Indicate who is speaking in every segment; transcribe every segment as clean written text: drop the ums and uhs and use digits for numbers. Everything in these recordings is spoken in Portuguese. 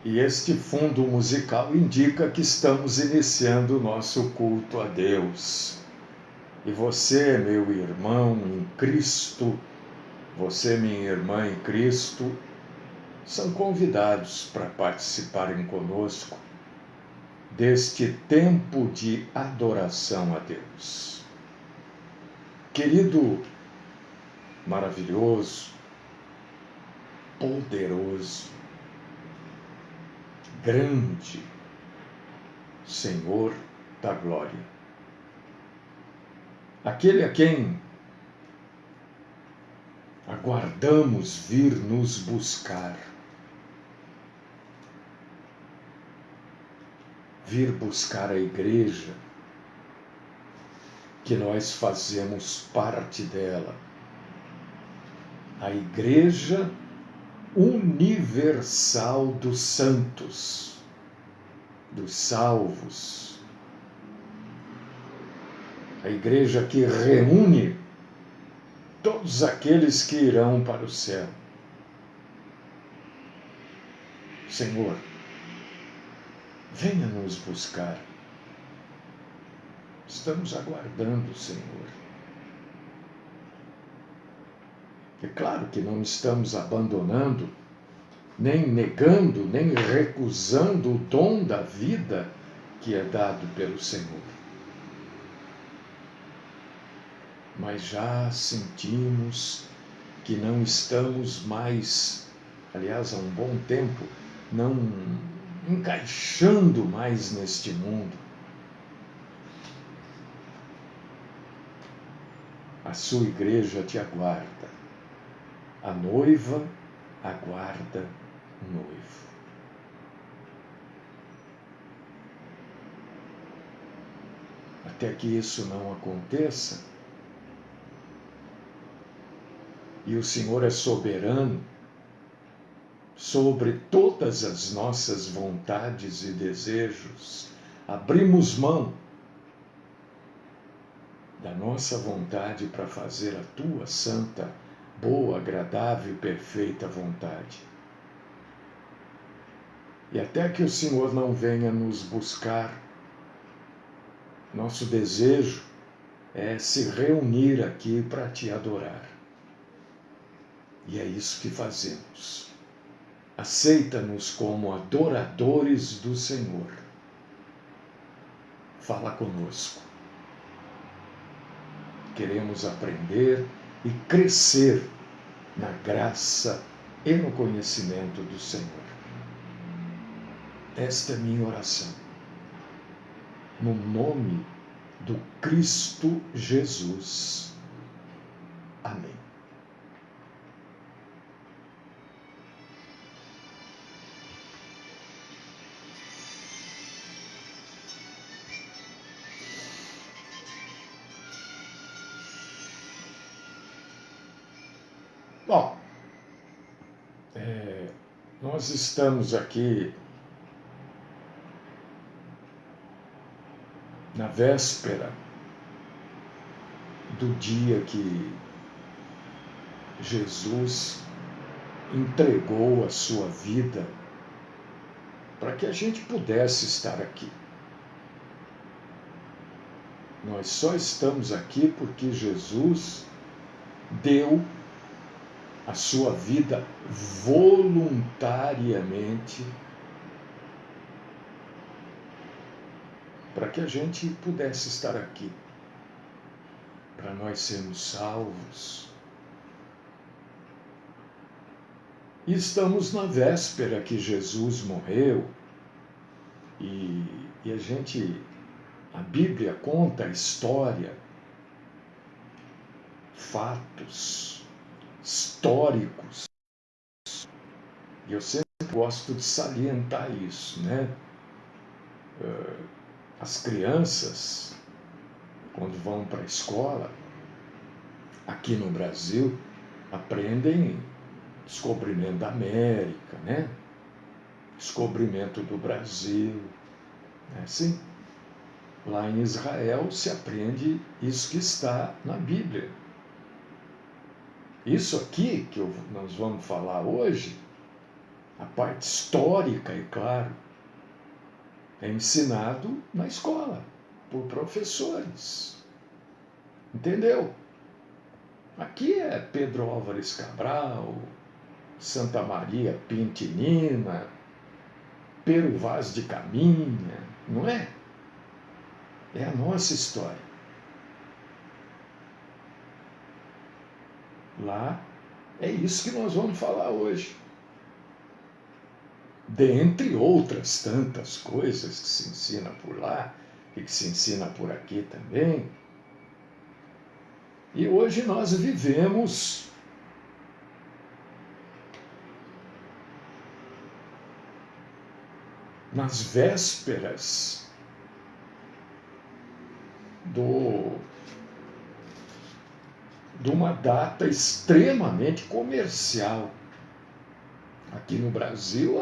Speaker 1: E este fundo musical indica que estamos iniciando o nosso culto a Deus. E você, meu irmão em Cristo, você, minha irmã em Cristo, são convidados para participarem conosco deste tempo de adoração a Deus. Querido, maravilhoso, poderoso, grande Senhor da glória, aquele a quem aguardamos vir nos buscar, vir buscar a igreja, que nós fazemos parte dela, a Igreja Universal dos Santos, dos salvos, a igreja que reúne todos aqueles que irão para o céu. Senhor, venha nos buscar. Estamos aguardando, Senhor. É claro que não estamos abandonando, nem negando, nem recusando o dom da vida que é dado pelo Senhor. Mas já sentimos que não estamos mais, aliás, há um bom tempo, não encaixando mais neste mundo. A sua igreja te aguarda. A noiva aguarda o noivo. Até que isso não aconteça, e o Senhor é soberano sobre todas as nossas vontades e desejos, abrimos mão da nossa vontade para fazer a tua santa, boa, agradável e perfeita vontade. E até que o Senhor não venha nos buscar, nosso desejo é se reunir aqui para te adorar. E é isso que fazemos. Aceita-nos como adoradores do Senhor. Fala conosco. Queremos aprender e crescer na graça e no conhecimento do Senhor. Esta é minha oração. No nome do Cristo Jesus. Amém. Bom, nós estamos aqui na véspera do dia que Jesus entregou a sua vida para que a gente pudesse estar aqui. Nós só estamos aqui porque Jesus deu a sua vida voluntariamente para que a gente pudesse estar aqui, para nós sermos salvos. E estamos na véspera que Jesus morreu e a Bíblia conta a história, fatos históricos. E eu sempre gosto de salientar isso, né? As crianças, quando vão para a escola, aqui no Brasil, aprendem descobrimento da América, né? Descobrimento do Brasil, né? Assim, lá em Israel se aprende isso que está na Bíblia. Isso aqui que nós vamos falar hoje A parte histórica, é claro, é ensinado na escola, por professores. Entendeu? Aqui é Pedro Álvares Cabral, Santa Maria Pintinina, Pero Vaz de Caminha, não é? É a nossa história. Lá é isso que nós vamos falar hoje. Dentre outras tantas coisas que se ensina por lá e que se ensina por aqui também. E hoje nós vivemos nas vésperas de uma data extremamente comercial. Aqui no Brasil,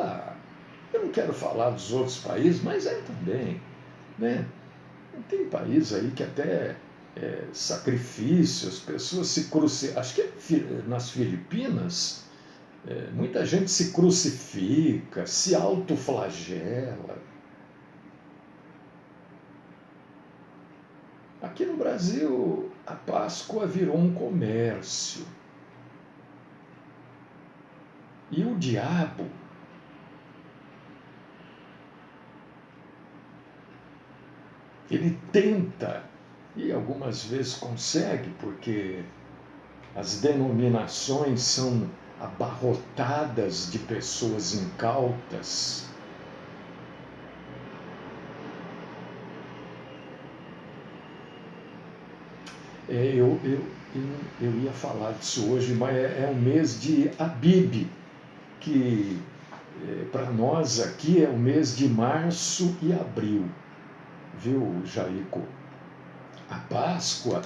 Speaker 1: eu não quero falar dos outros países, mas é também, né? Tem país aí que até sacrifício, as pessoas se crucificam. Acho que nas Filipinas, muita gente se crucifica, se autoflagela. Aqui no Brasil, a Páscoa virou um comércio. E o diabo, ele tenta, e algumas vezes consegue, porque as denominações são abarrotadas de pessoas incautas. Eu ia falar disso hoje, mas é o mês de Abib, que para nós aqui é o mês de março e abril, viu, Jaico? A Páscoa,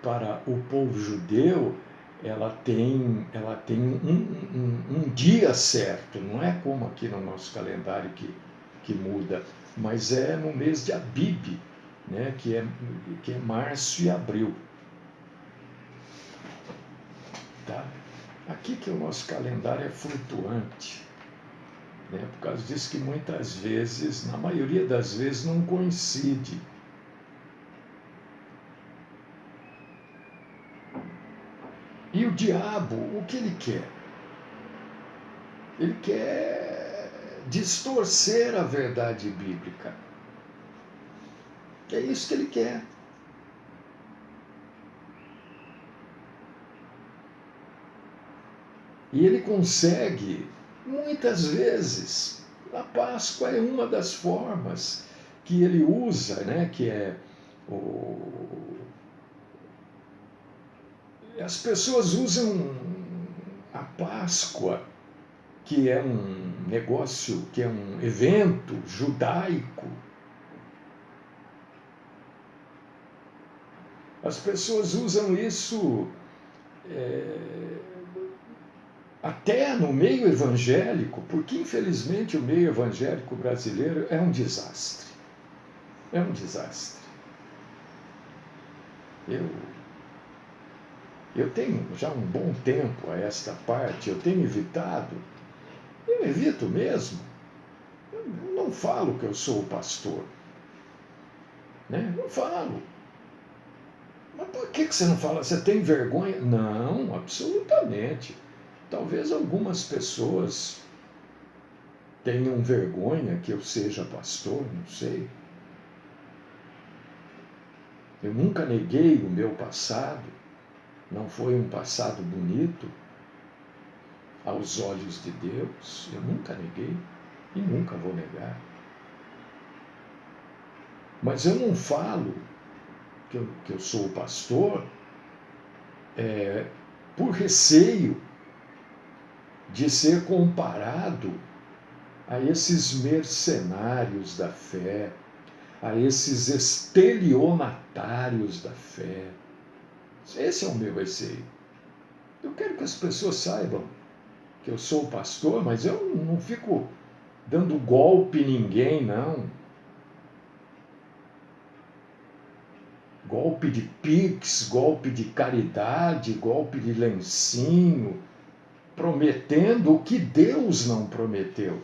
Speaker 1: para o povo judeu, ela tem um dia certo, não é como aqui no nosso calendário que muda, mas é no mês de Abib, né, que é março e abril. Tá? Aqui que o nosso calendário é flutuante, né, por causa disso que muitas vezes, na maioria das vezes, não coincide. E o diabo, o que ele quer? Ele quer distorcer a verdade bíblica. É isso que ele quer. E ele consegue, muitas vezes. A Páscoa é uma das formas que ele usa, né, que é as pessoas usam a Páscoa, que é um negócio, que é um evento judaico. As pessoas usam isso até no meio evangélico, porque infelizmente o meio evangélico brasileiro é um desastre. É um desastre. Eu tenho já um bom tempo a esta parte, eu tenho evitado, eu evito mesmo. Eu não falo que eu sou o pastor. Né? Não falo. Mas por que você não fala? Você tem vergonha? Não, absolutamente. Talvez algumas pessoas tenham vergonha que eu seja pastor, não sei. Eu nunca neguei o meu passado, não foi um passado bonito aos olhos de Deus, eu nunca neguei e nunca vou negar. Mas eu não falo que eu sou o pastor por receio de ser comparado a esses mercenários da fé, a esses estelionatários da fé. Esse é o meu receio. Eu quero que as pessoas saibam que eu sou o pastor, mas eu não fico dando golpe em ninguém, não. Golpe de pix, golpe de caridade, golpe de lencinho. prometendo o que Deus não prometeu.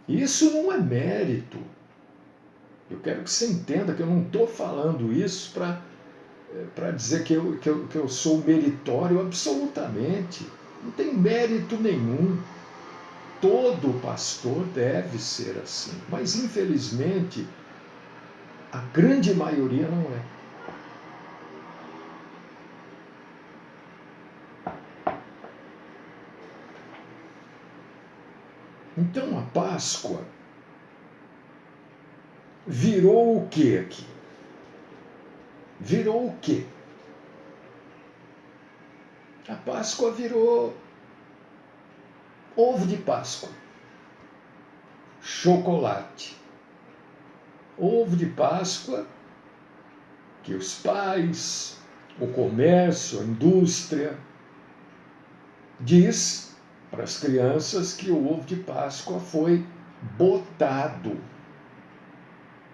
Speaker 1: Isso não é mérito. Eu quero que você entenda que eu não estou falando isso para dizer que eu sou meritório absolutamente. Não tem mérito nenhum. Todo pastor deve ser assim. Mas, infelizmente, a grande maioria não é. Então a Páscoa virou o que aqui? Virou o quê? A Páscoa virou ovo de Páscoa, chocolate. Ovo de Páscoa que os pais, o comércio, a indústria diz para as crianças que o ovo de Páscoa foi botado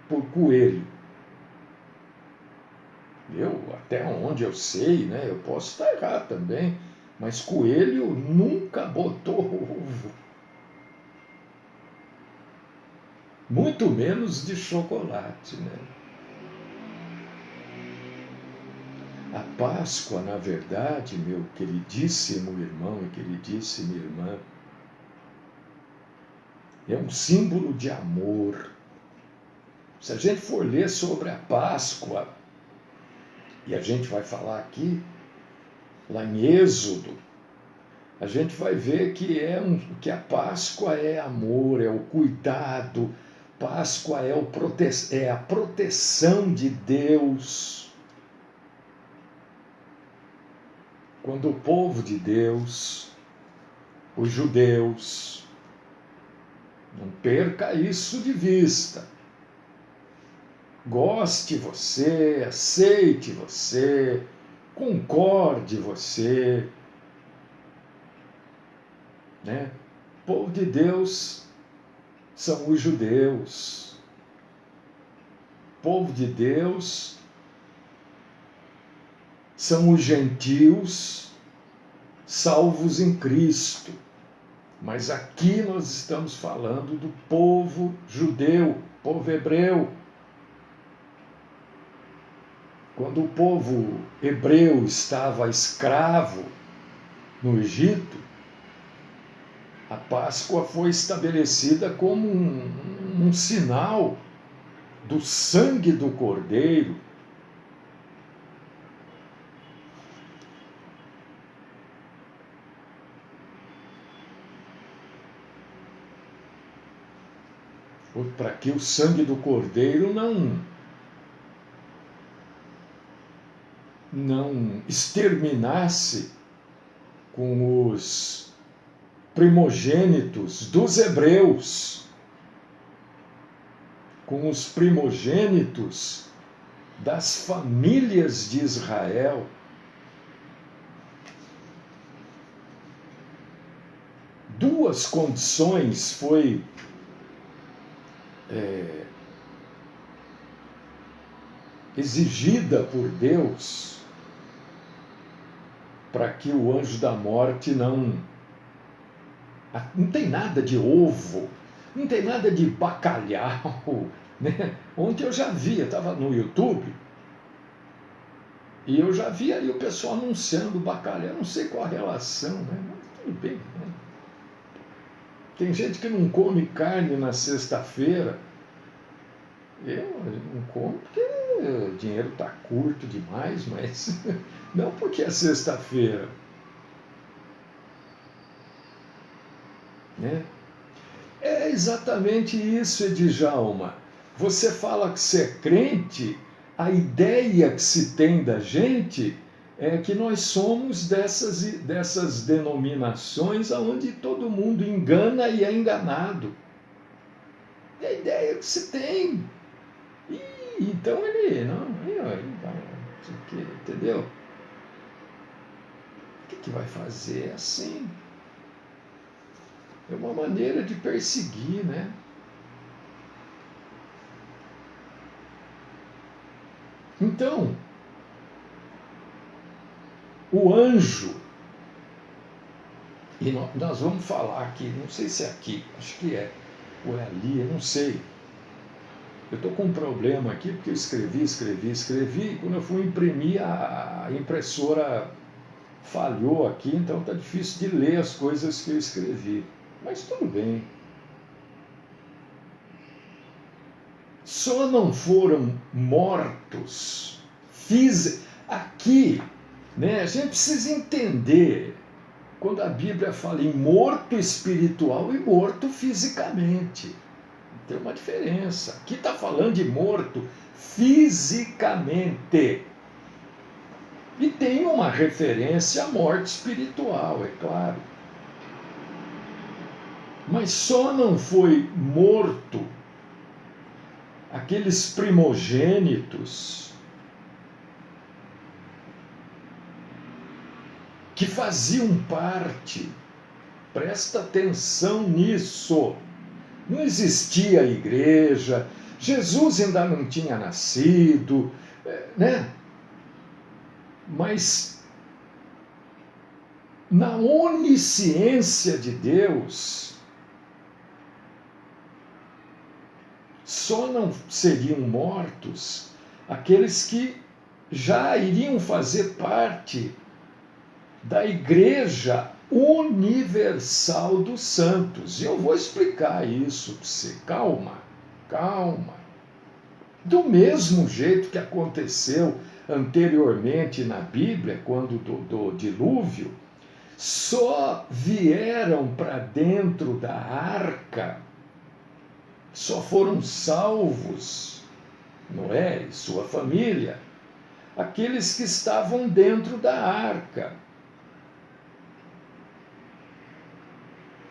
Speaker 1: por coelho. Até onde eu sei, né? Eu posso estar errado também, mas coelho nunca botou ovo. Muito menos de chocolate, né? A Páscoa, na verdade, meu queridíssimo irmão e queridíssima irmã, é um símbolo de amor. Se a gente for ler sobre a Páscoa, e a gente vai falar aqui, lá em Êxodo, a gente vai ver que a Páscoa é amor, é o cuidado, Páscoa é a proteção de Deus. Quando o povo de Deus, os judeus, não perca isso de vista. Goste você, aceite você, concorde você, né? O povo de Deus são os judeus. O povo de Deus são os gentios salvos em Cristo. Mas aqui nós estamos falando do povo judeu, povo hebreu. Quando o povo hebreu estava escravo no Egito, a Páscoa foi estabelecida como um sinal do sangue do Cordeiro. Para que o sangue do Cordeiro não exterminasse com os primogênitos dos hebreus, com os primogênitos das famílias de Israel. Duas condições foi exigida por Deus para que o anjo da morte não tem nada de ovo, não tem nada de bacalhau, né? Ontem eu já vi, eu estava no YouTube e eu já vi ali o pessoal anunciando bacalhau, não sei qual a relação, né? Mas tudo bem, né? Tem gente que não come carne na sexta-feira. Eu não como porque o dinheiro está curto demais, mas não porque é sexta-feira. Né? É exatamente isso, Edjalma. Você fala que você é crente, a ideia que se tem da gente é que nós somos dessas denominações onde todo mundo engana e é enganado. É a ideia que se tem. E então ele entendeu? O que vai fazer assim? É uma maneira de perseguir, né? Então, o anjo E nós vamos falar aqui, não sei se é aqui, acho que é, ou é ali, eu não sei. Eu estou com um problema aqui, porque eu escrevi, e quando eu fui imprimir, a impressora falhou aqui, então está difícil de ler as coisas que eu escrevi. Mas tudo bem. Só não foram mortos aqui, né? A gente precisa entender quando a Bíblia fala em morto espiritual e morto fisicamente. Tem uma diferença. Aqui está falando de morto fisicamente. E tem uma referência à morte espiritual, é claro. Mas só não foi morto aqueles primogênitos que faziam parte, presta atenção nisso. Não existia igreja, Jesus ainda não tinha nascido, né? Mas na onisciência de Deus, só não seriam mortos aqueles que já iriam fazer parte da Igreja Universal dos Santos. E eu vou explicar isso para você. Calma, calma. Do mesmo jeito que aconteceu anteriormente na Bíblia, quando do dilúvio, só vieram para dentro da arca, só foram salvos Noé e sua família, aqueles que estavam dentro da arca.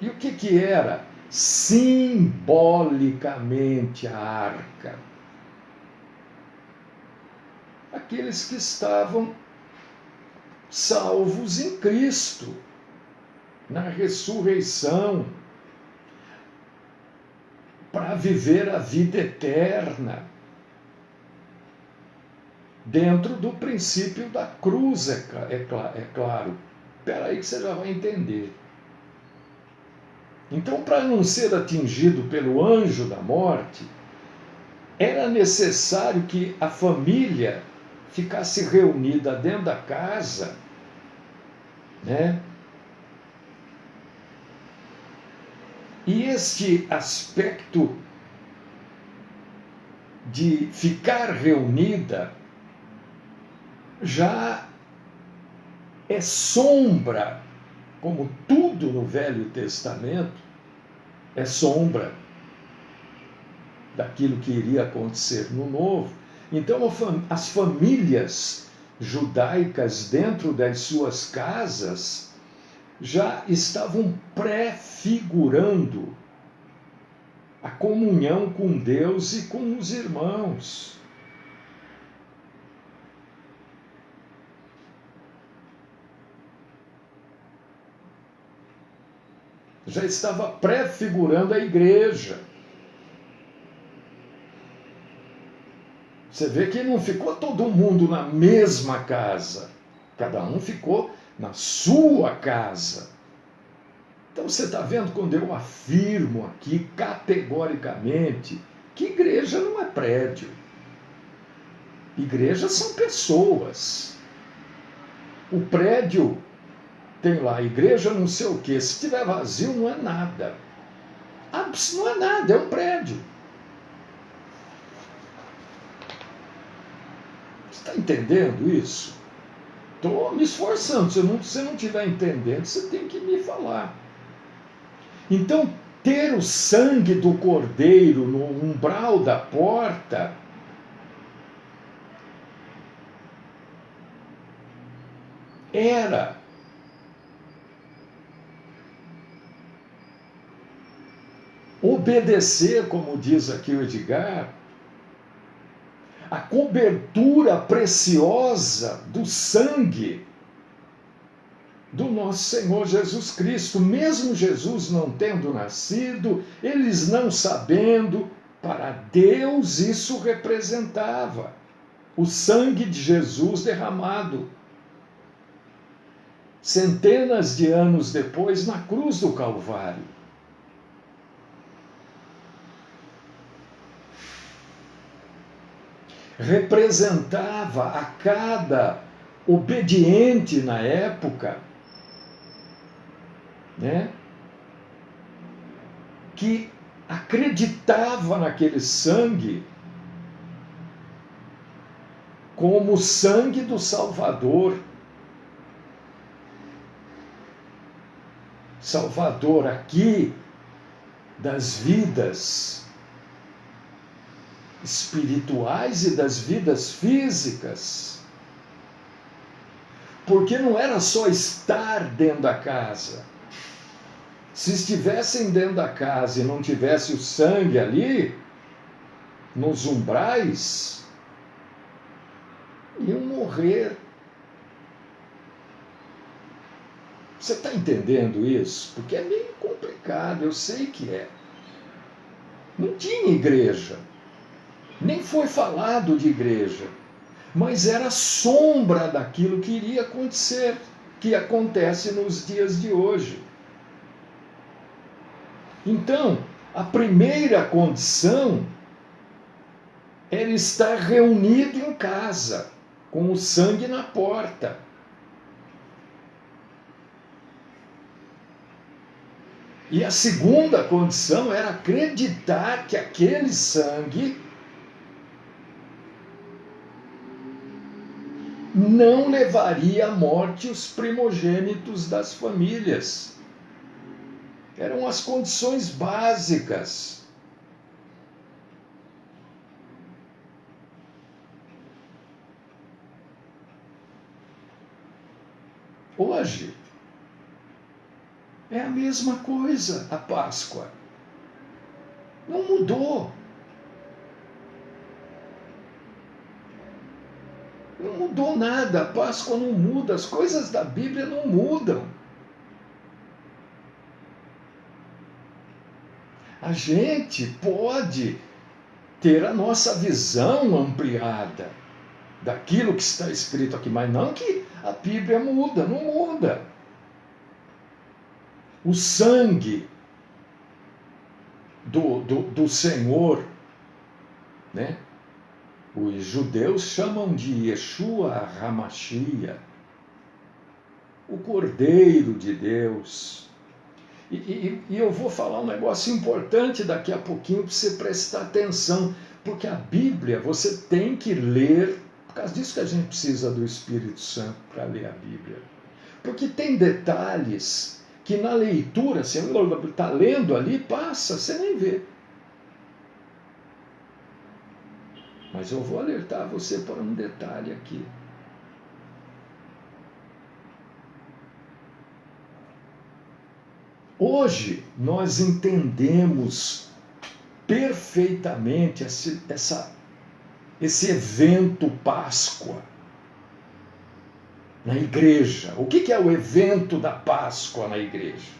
Speaker 1: E o que era simbolicamente a arca? Aqueles que estavam salvos em Cristo, na ressurreição, para viver a vida eterna, dentro do princípio da cruz, é claro. Espera aí que você já vai entender. Então, para não ser atingido pelo anjo da morte, era necessário que a família ficasse reunida dentro da casa, né? E este aspecto de ficar reunida já é sombra, como tudo no Velho Testamento é sombra daquilo que iria acontecer no Novo. Então, as famílias judaicas dentro das suas casas já estavam prefigurando a comunhão com Deus e com os irmãos. Já estava prefigurando a igreja. Você vê que não ficou todo mundo na mesma casa. Cada um ficou na sua casa. Então você está vendo quando eu afirmo aqui categoricamente que igreja não é prédio. Igrejas são pessoas. O prédio tem lá, igreja não sei o quê. Se estiver vazio, não é nada. Não é nada, é um prédio. Você está entendendo isso? Estou me esforçando. Se você não estiver entendendo, você tem que me falar. Então, ter o sangue do cordeiro no umbral da porta era obedecer, como diz aqui o Edgar, a cobertura preciosa do sangue do nosso Senhor Jesus Cristo. Mesmo Jesus não tendo nascido, eles não sabendo, para Deus isso representava o sangue de Jesus derramado. centenas de anos depois, na cruz do Calvário. Representava a cada obediente na época, né, que acreditava naquele sangue como o sangue do Salvador. Salvador aqui das vidas espirituais e das vidas físicas. Porque não era só estar dentro da casa. Se estivessem dentro da casa e não tivesse o sangue ali, nos umbrais, iam morrer. Você está entendendo isso? Porque é meio complicado, eu sei que é. Não tinha igreja, nem foi falado de igreja, mas era sombra daquilo que iria acontecer, que acontece nos dias de hoje. Então, a primeira condição era estar reunido em casa, com o sangue na porta. E a segunda condição era acreditar que aquele sangue não levaria à morte os primogênitos das famílias. Eram as condições básicas. Hoje, é a mesma coisa a Páscoa. Não mudou. Não mudou nada. A Páscoa não muda. As coisas da Bíblia não mudam. A gente pode ter a nossa visão ampliada daquilo que está escrito aqui, mas não que a Bíblia muda, não muda. O sangue do Senhor, né? Os judeus chamam de Yeshua HaMashiach, o Cordeiro de Deus. E eu vou falar um negócio importante daqui a pouquinho para você prestar atenção, porque a Bíblia você tem que ler, por causa disso que a gente precisa do Espírito Santo para ler a Bíblia. Porque tem detalhes que na leitura, você está lendo ali, passa, você nem vê. Mas eu vou alertar você para um detalhe aqui. Hoje nós entendemos perfeitamente esse evento Páscoa na igreja. O que é o evento da Páscoa na igreja?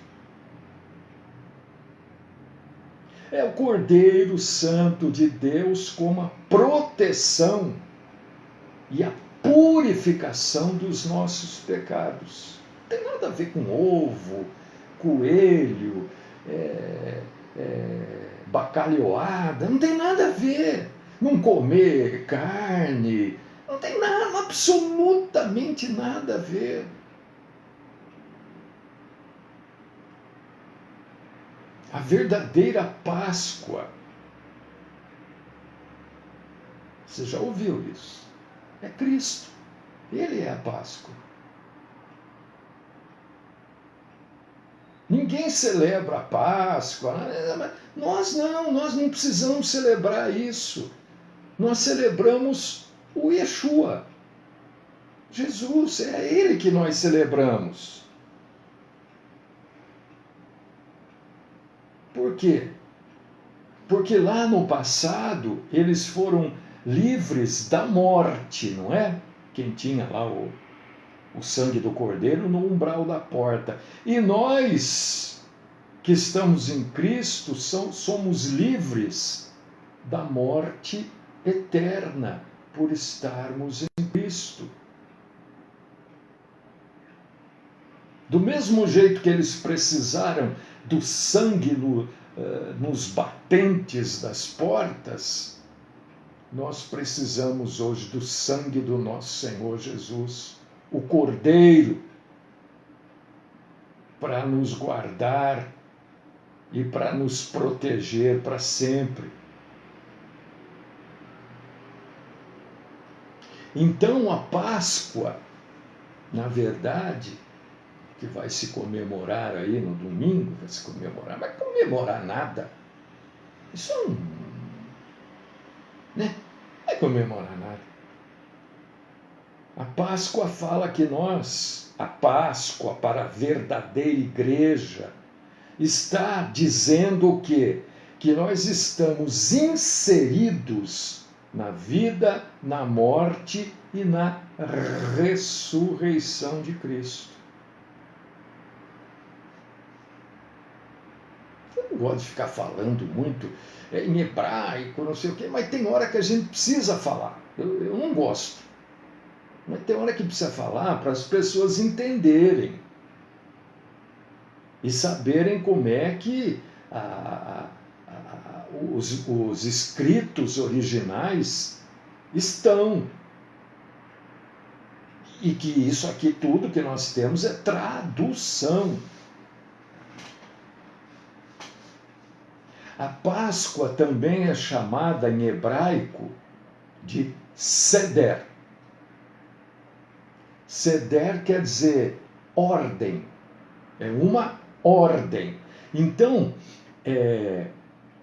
Speaker 1: É o Cordeiro Santo de Deus como a proteção e a purificação dos nossos pecados. Não tem nada a ver com ovo, coelho, bacalhoada, não tem nada a ver. Não comer carne, não tem nada, absolutamente nada a ver. A verdadeira Páscoa, você já ouviu isso? É Cristo. Ele é a Páscoa. Ninguém celebra a Páscoa. Nós não precisamos celebrar isso. Nós celebramos o Yeshua. Jesus, é Ele que nós celebramos. Por quê? Porque lá no passado eles foram livres da morte, não é? Quem tinha lá o sangue do Cordeiro no umbral da porta. E nós, que estamos em Cristo, somos livres da morte eterna por estarmos em Cristo. Do mesmo jeito que eles precisaram do sangue nos batentes das portas, nós precisamos hoje do sangue do nosso Senhor Jesus, o Cordeiro, para nos guardar e para nos proteger para sempre. Então a Páscoa, na verdade, que vai se comemorar aí no domingo, vai se comemorar, vai comemorar nada. Isso não vai comemorar nada. A Páscoa fala que a Páscoa para a verdadeira igreja, está dizendo o quê? Que nós estamos inseridos na vida, na morte e na ressurreição de Cristo. Eu não gosto de ficar falando muito em hebraico, não sei o quê, mas tem hora que a gente precisa falar. Eu não gosto. Mas tem hora que precisa falar para as pessoas entenderem e saberem como é que os escritos originais estão. E que isso aqui tudo que nós temos é tradução. A Páscoa também é chamada em hebraico de Seder. Seder quer dizer ordem. É uma ordem. Então,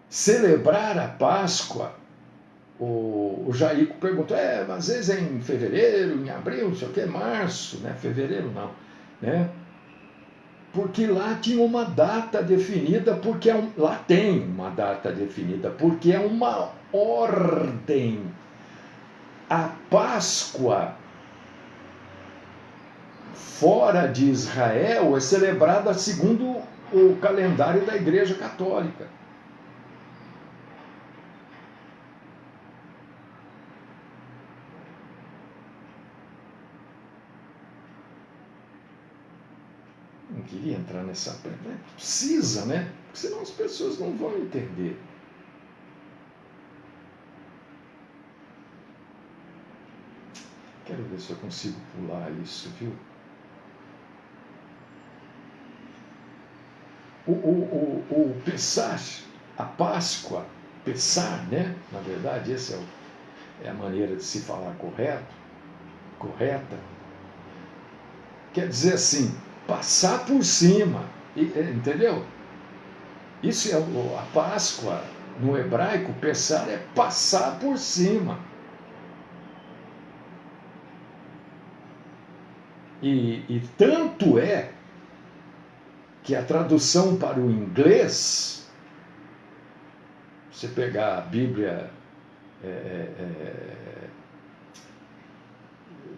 Speaker 1: celebrar a Páscoa, o Jaico perguntou, às vezes é em fevereiro, em abril, não sei o que, março, né? Fevereiro não, né? Porque lá tinha uma data definida, lá tem uma data definida, porque é uma ordem. A Páscoa fora de Israel é celebrada segundo o calendário da Igreja Católica. Não queria entrar nessa... Precisa, né? Porque senão as pessoas não vão entender. Quero ver se eu consigo pular isso, viu? O Pessah, a Páscoa, Pessah, né? Na verdade, essa é a maneira de se falar correta. Quer dizer assim, passar por cima, entendeu? Isso é a Páscoa, no hebraico, Pessah é passar por cima. E tanto é que a tradução para o inglês, você pegar a Bíblia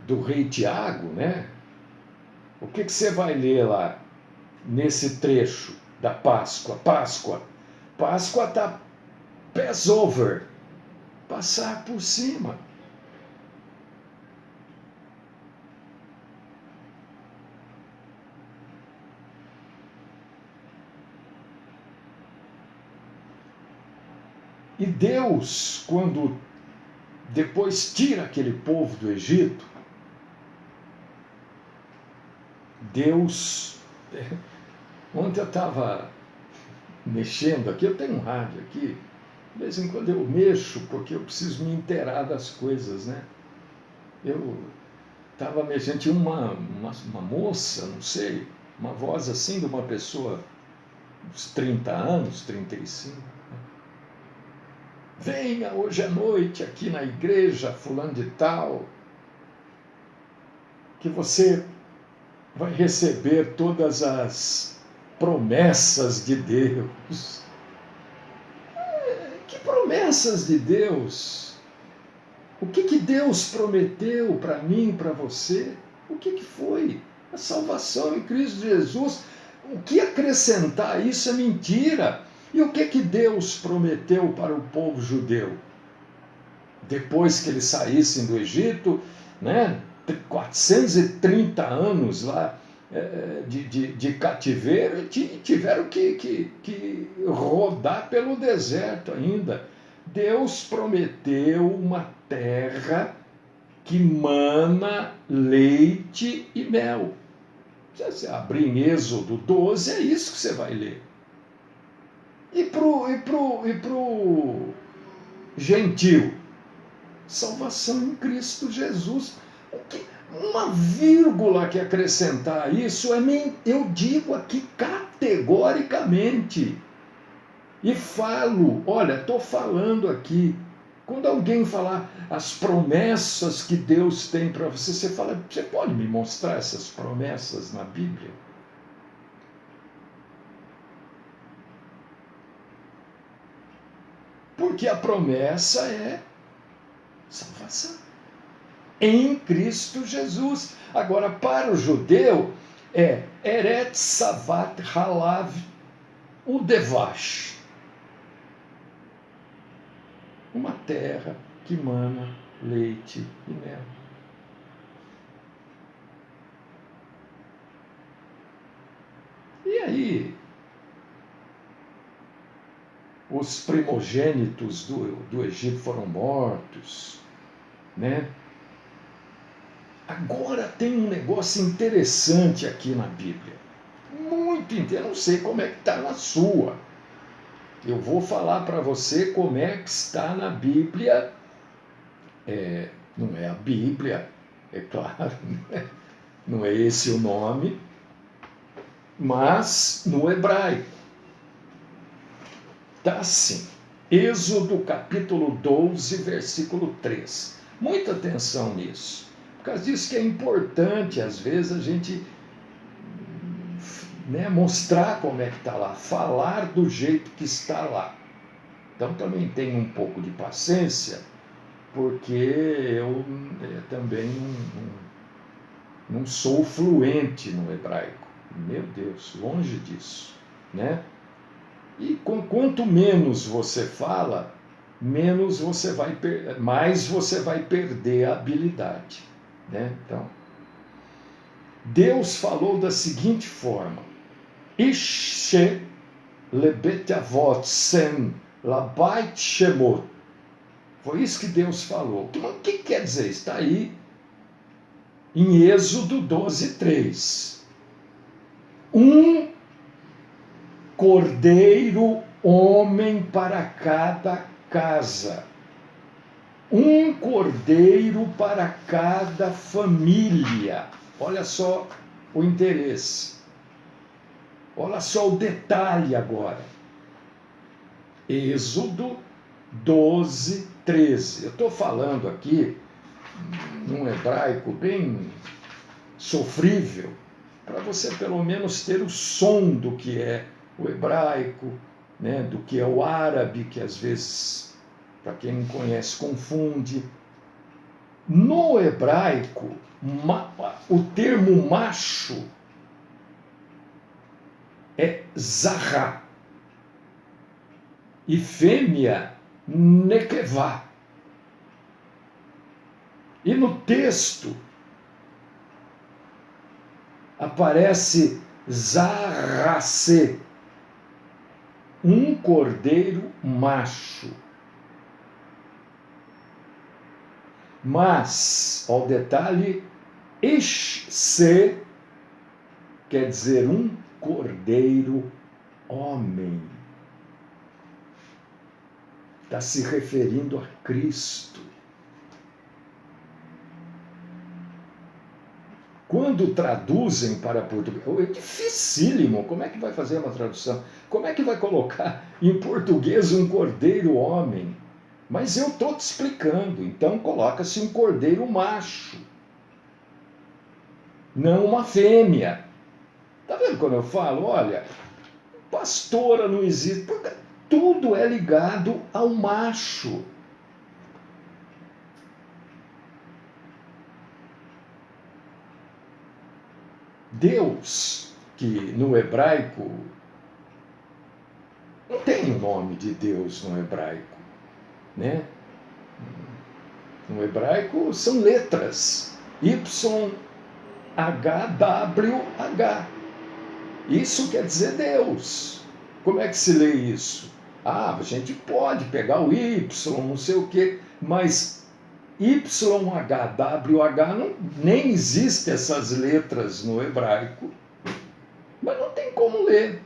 Speaker 1: do rei Tiago, né? O que você vai ler lá nesse trecho da Páscoa? Páscoa está Passover, passar por cima. E Deus, quando depois tira aquele povo do Egito, Deus... Ontem eu estava mexendo aqui, eu tenho um rádio aqui, de vez em quando eu mexo, porque eu preciso me inteirar das coisas, né? Eu estava mexendo, tinha uma moça, não sei, uma voz assim de uma pessoa, uns 30 anos, 35, venha hoje à noite aqui na igreja fulano de tal, que você vai receber todas as promessas de Deus. Que promessas de Deus? O que Deus prometeu para mim, para você? O que foi? A salvação em Cristo Jesus. O que acrescentar isso é mentira. E o que Deus prometeu para o povo judeu? Depois que eles saíssem do Egito, né, 430 anos lá de cativeiro e tiveram que rodar pelo deserto ainda. Deus prometeu uma terra que mana leite e mel. Se você abrir em Êxodo 12, é isso que você vai ler. E pro gentil, salvação em Cristo Jesus. Uma vírgula que acrescentar isso, eu digo aqui categoricamente. E falo, olha, estou falando aqui. Quando alguém falar as promessas que Deus tem para você, você fala, você pode me mostrar essas promessas na Bíblia? Porque a promessa é salvação em Cristo Jesus. Agora, para o judeu, é Eretz Savat Halav Udevash. Uma terra que mana leite e mel. E aí, os primogênitos do Egito foram mortos, né? Agora tem um negócio interessante aqui na Bíblia. Muito interessante. Eu não sei como é que está na sua. Eu vou falar para você como é que está na Bíblia. Não é a Bíblia, é claro, né? Não é esse o nome, mas no hebraico. Está assim. Êxodo capítulo 12, versículo 3. Muita atenção nisso. Por causa disso que é importante, às vezes, a gente mostrar como é que está lá, falar do jeito que está lá. Então também tenho um pouco de paciência, porque eu também não sou fluente no hebraico. Meu Deus, longe disso, né? E quanto menos você fala, mais você vai perder a habilidade, né? Então, Deus falou da seguinte forma: Ishe lebet avot sem labait shemot. Foi isso que Deus falou. O que quer dizer? Está aí em Êxodo 12, 3. Um cordeiro homem para cada casa. Um cordeiro para cada família. Olha só o interesse. Olha só o detalhe agora. Êxodo 12, 13. Eu estou falando aqui num hebraico bem sofrível, para você pelo menos ter o som do que é o hebraico, né, do que é o árabe, que às vezes, para quem não conhece, confunde. No hebraico, o termo macho é zahá e fêmea nekevá. E no texto aparece zaracê, um cordeiro macho. Mas, ao detalhe, ishse quer dizer um cordeiro homem. Está se referindo a Cristo. Quando traduzem para português, é dificílimo. Como é que vai fazer uma tradução? Como é que vai colocar em português um cordeiro homem? Mas eu estou te explicando. Então coloca-se um cordeiro macho, não uma fêmea. Está vendo quando eu falo? Olha, pastora não existe, porque tudo é ligado ao macho. Deus, que no hebraico, não tem o nome de Deus no hebraico, né? No hebraico são letras, Y, HWH. Isso quer dizer Deus. Como é que se lê isso? A gente pode pegar o Y, não sei o quê, mas YHWH nem existem essas letras no hebraico, mas não tem como ler.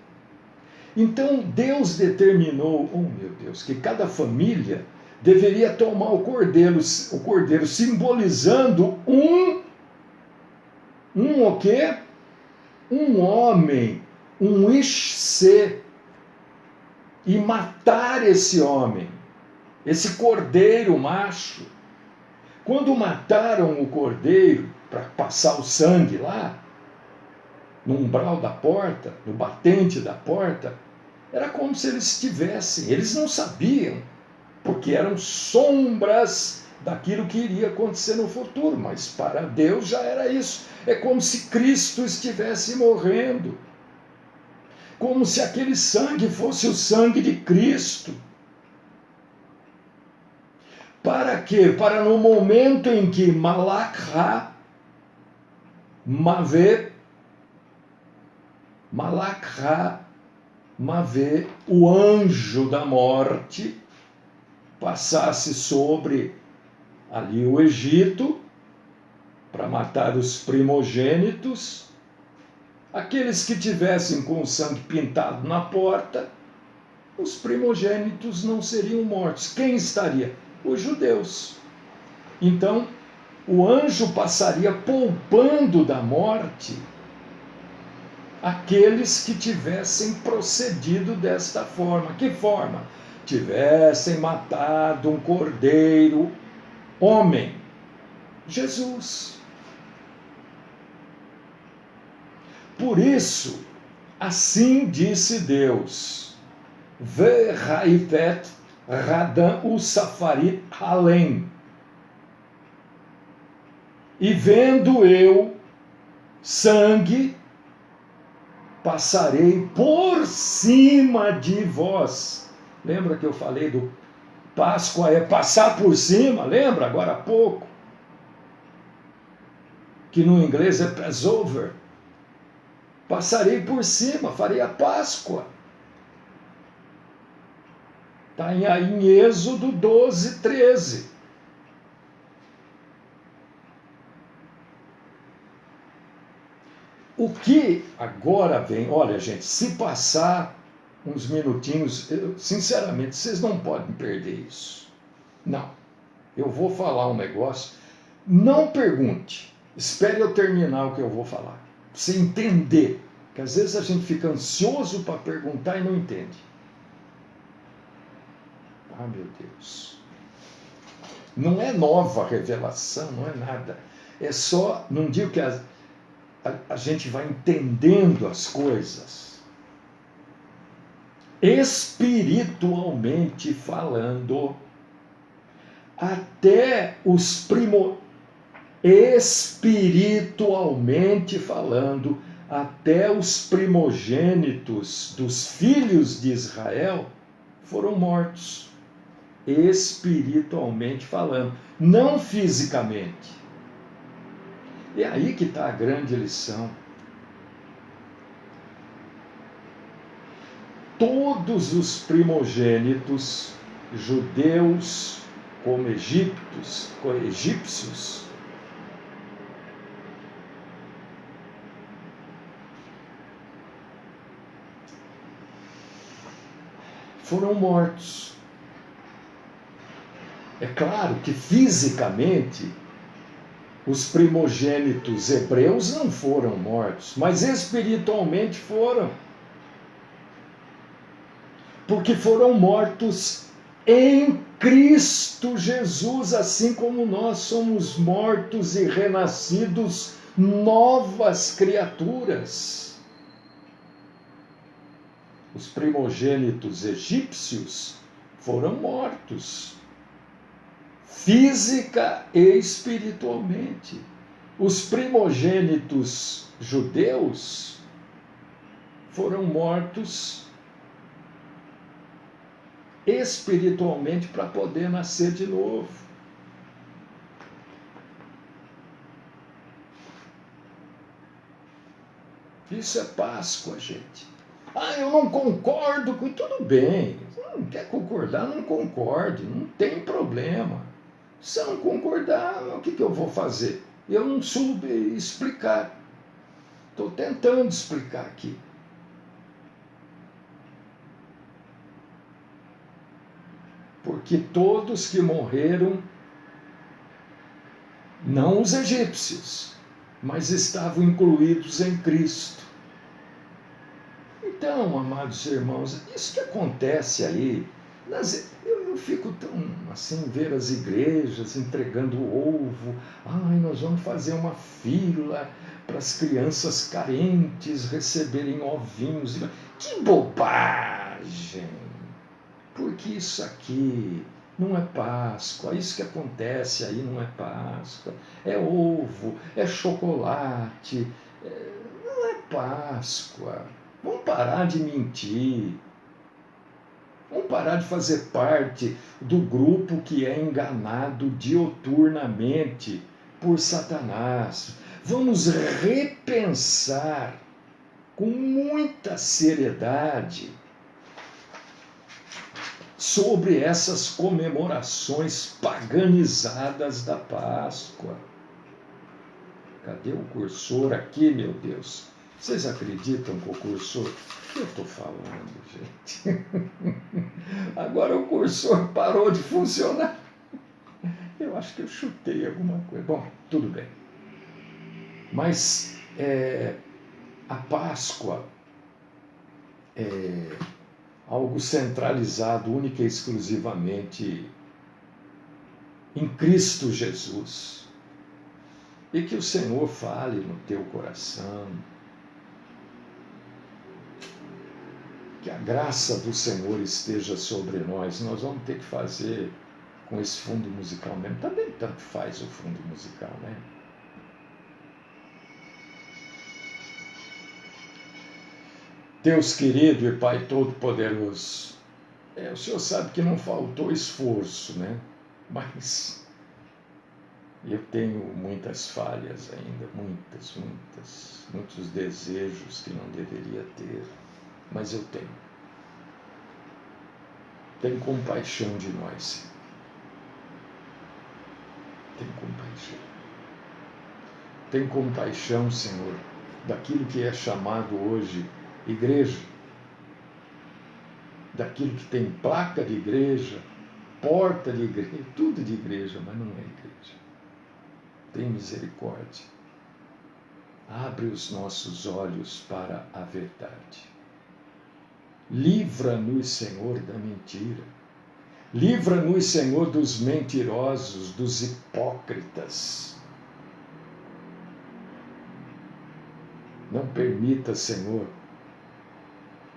Speaker 1: Então Deus determinou, meu Deus, que cada família deveria tomar o cordeiro simbolizando o quê? Um homem, um Ishse, e matar esse homem, esse cordeiro macho. Quando mataram o cordeiro para passar o sangue lá, no umbral da porta, no batente da porta, era como se eles não sabiam, porque eram sombras daquilo que iria acontecer no futuro, mas para Deus já era isso. É como se Cristo estivesse morrendo, como se aquele sangue fosse o sangue de Cristo. Para quê? Para no momento em que Malakha Mave, o anjo da morte, passasse sobre ali o Egito para matar os primogênitos, aqueles que tivessem com o sangue pintado na porta, os primogênitos não seriam mortos. Quem estaria? Os judeus. Então, o anjo passaria poupando da morte aqueles que tivessem procedido desta forma. Que forma? Tivessem matado um cordeiro homem, Jesus. Por isso, assim disse Deus: Ve'haifet Radam Usafarit Halem. E vendo eu sangue, passarei por cima de vós. Lembra que eu falei do Páscoa é passar por cima? Lembra agora há pouco? Que no inglês é Passover. Passarei por cima, farei a Páscoa. Está em Êxodo 12, 13. O que agora vem, olha gente, se passar uns minutinhos, sinceramente, vocês não podem perder isso. Não. Eu vou falar um negócio, não pergunte, espere eu terminar o que eu vou falar. Pra você entender, que às vezes a gente fica ansioso para perguntar e não entende. Ah, meu Deus. Não é nova revelação, não é nada. É só, não digo que a gente vai entendendo as coisas. Espiritualmente falando, até os espiritualmente falando, até os primogênitos dos filhos de Israel foram mortos. Espiritualmente falando, não fisicamente. É aí que está a grande lição. Todos os primogênitos, judeus como egípcios, foram mortos. É claro que fisicamente os primogênitos hebreus não foram mortos, mas espiritualmente foram. Porque foram mortos em Cristo Jesus, assim como nós somos mortos e renascidos novas criaturas. Os primogênitos egípcios foram mortos, física e espiritualmente. Os primogênitos judeus foram mortos espiritualmente para poder nascer de novo. Isso é Páscoa, gente. Ah, eu não concordo com... Tudo bem. Você não quer concordar, não concorde. Não tem problema. Se eu não concordar, o que eu vou fazer? Eu não soube explicar. Estou tentando explicar aqui. Porque todos que morreram, não os egípcios, mas estavam incluídos em Cristo. Então, amados irmãos, isso que acontece aí, eu fico tão assim, ver as igrejas entregando ovo. Ai, nós vamos fazer uma fila para as crianças carentes receberem ovinhos. Que bobagem! Porque isso aqui não é Páscoa, isso que acontece aí não é Páscoa, é ovo, é chocolate, não é Páscoa. Vamos parar de mentir, vamos parar de fazer parte do grupo que é enganado dioturnamente por Satanás. Vamos repensar com muita seriedade sobre essas comemorações paganizadas da Páscoa. Cadê o cursor aqui, meu Deus? Vocês acreditam com o cursor? O que eu estou falando, gente? Agora o cursor parou de funcionar. Eu acho que eu chutei alguma coisa. Bom, tudo bem. Mas a Páscoa é algo centralizado única e exclusivamente em Cristo Jesus. E que o Senhor fale no teu coração. Que a graça do Senhor esteja sobre nós. Nós vamos ter que fazer com esse fundo musical mesmo. Também tanto faz o fundo musical, né? Deus querido e Pai Todo-Poderoso, o Senhor sabe que não faltou esforço, né? Mas eu tenho muitas falhas ainda, muitos desejos que não deveria ter, mas eu tenho. Tem compaixão de nós. Tem compaixão. Tem compaixão, Senhor, daquilo que é chamado hoje igreja, daquilo que tem placa de igreja, porta de igreja, tudo de igreja, mas não é igreja. Tem misericórdia. Abre os nossos olhos para a verdade. Livra-nos, Senhor, da mentira. Livra-nos, Senhor, dos mentirosos, dos hipócritas. Não permita, Senhor,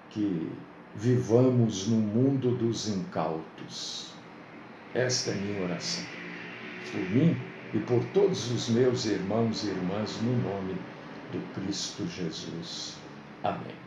Speaker 1: que vivamos no mundo dos incautos. Esta é minha oração. Por mim e por todos os meus irmãos e irmãs, no nome do Cristo Jesus. Amém.